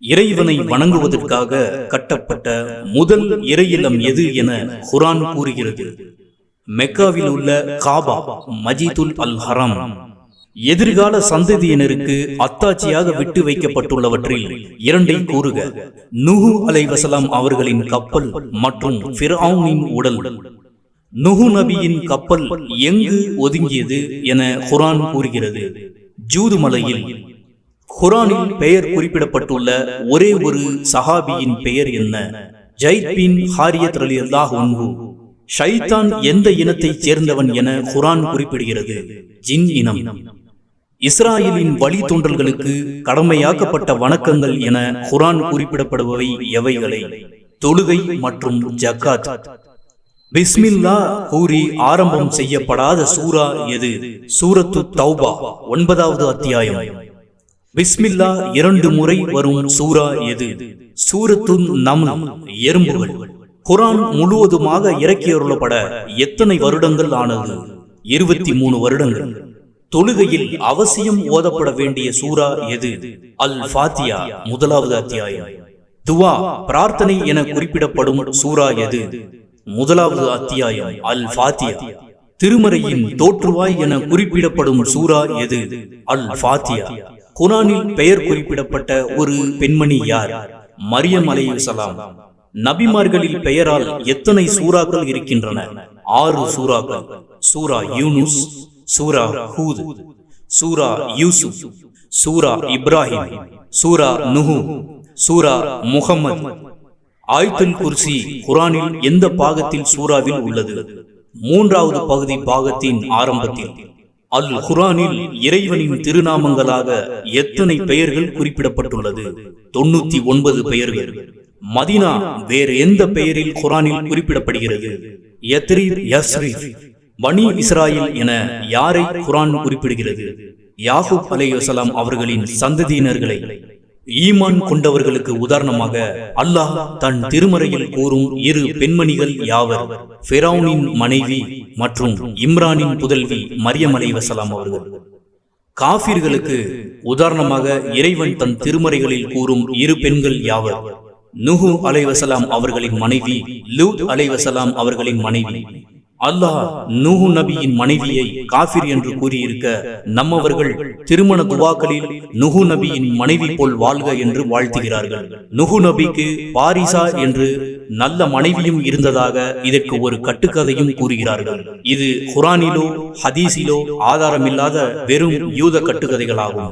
இறைவனை வணங்குவதற்காக கட்டப்பட்ட முதல் இறையிலம் எது என குர்ஆன் கூறுகிறது. மெக்காவில் உள்ள காபா மஜிதுல் அல் ஹரம் எதிர்கால சந்ததியினருக்கு அத்தாட்சியாக விட்டு வைக்கப்பட்டுள்ளவற்றில் இரண்டை கூறுக. நூஹு அலைஹிஸ்ஸலாம் அவர்களின் கப்பல் மற்றும் ஃபிர்அவுனின் உடல். நூஹு நபியின் கப்பல் எங்கு ஒதுங்கியது என குர்ஆன் கூறுகிறது. ஜூது மலையில். குர்ஆனில் பெயர் குறிப்பிடப்பட்டுள்ள ஒரே ஒரு சஹாபியின் பெயர் என்ன? ஜைத் பின் ஹாரியத் ரலியல்லாஹு அன்ஹு. ஷைத்தான் எந்த இனத்தைச் சேர்ந்தவன் என குர்ஆன் குறிப்பிடுகிறது? ஜின் இனம். இஸ்ராயலின் வழித்தோன்றல்களுக்கு கடமையாக்கப்பட்ட வணக்கங்கள் என குர்ஆன் குறிப்பிடப்படுபவை எவைகளை? தொழுகை மற்றும் ஜக்காத். பிஸ்மில்லா கூறி ஆரம்பம் செய்யப்படாத சூரா எது? சூரத்து தௌபா 9வது அத்தியாயம். பிஸ்மில்லா 2 முறை வரும் சூரா எது? சூரத்து நம்ல் எறும்புகள். குர்ஆன் முழுவதுமாக இறக்கியருளப்பட எத்தனை வருடங்கள் ஆனது? 23 வருடங்கள். தொழுகையில் அவசியம் ஓதப்பட வேண்டிய சூரா எது? அல் ஃபாத்தியா 1வது அத்தியாயம். துவா பிரார்த்தனை என குறிப்பிடப்படும் சூரா எது? 1வது அத்தியாயம் அல் ஃபாத்தியா. திருமறையின் தோற்றுவாய் என குறிப்பிடப்படும் சூரா எது? அல் ஃபாத்தியா. குர்ஆனில் பெயர் குறிப்பிடப்பட்ட ஒரு பெண்மணி யார்? மரியம் அலைஹிஸ்ஸலாம். நபிமார்களில் பெயரால் எத்தனை சூறாக்கள் இருக்கின்றன? 6 சூறாக்கள். சூரா யூனுஸ், சூரா ஹூத், சூரா யூசுப், சூரா இப்ராஹிம், சூரா நுஹு, சூரா முஹம்மத். ஆயத்துல் குர்சி குர்ஆனில் எந்த பாகத்தில் சூறாவில் உள்ளது? 3வது பகுதி பாகத்தின் ஆரம்பத்தில். அல் குர்ஆனில் இறைவனின் திருநாமங்களாக எத்தனை பெயர்கள் குறிப்பிடப்பட்டுள்ளது? 99 பெயர்கள். மதீனா வேறு எந்த பெயரில் குர்ஆனில் குறிப்பிடப்படுகிறது? யத்ரிப், யஸ்ரிப். பனி இஸ்ராயில் என யாரை குர்ஆன் குறிப்பிடுகிறது? யாகூப் அலைஹிஸ்ஸலாம் அவர்களின் சந்ததியினர்களை. ஈமான் கொண்டவர்களுக்கு உதாரணமாக அல்லாஹ் தன் திருமறையில் கூறும் 2 பெண்மணிகள் யாவர்? ஃபிரௌனின் மனைவி மற்றும் இம்ரானின் புதல்வி மரியம் அலைஹிஸ்ஸலாம் அவர்கள். காஃபிர்களுக்கு உதாரணமாக இறைவன் தன் திருமறைகளில் கூறும் 2 பெண்கள் யாவர்? நூஹு அலைஹிஸ்ஸலாம் அவர்களின் மனைவி, லூத் அலைஹிஸ்ஸலாம் அவர்களின் மனைவி. அல்லாஹ் நூஹு நபியின் மனைவியை காஃபிர் என்று கூறியிருக்க நம்மவர்கள் திருமண துவாக்களில் நூஹு நபியின் மனைவி போல் வாழ்க என்று வாழ்த்துகிறார்கள். நூஹு நபிக்கு பாரிசா என்று நல்ல மனைவியும் இருந்ததாக இதற்கு ஒரு கட்டுக்கதையும் கூறுகிறார்கள். இது குர்ஆனிலோ ஹதீஸிலோ ஆதாரமில்லாத வெறும் யூத கட்டுக்கதைகளாகும்.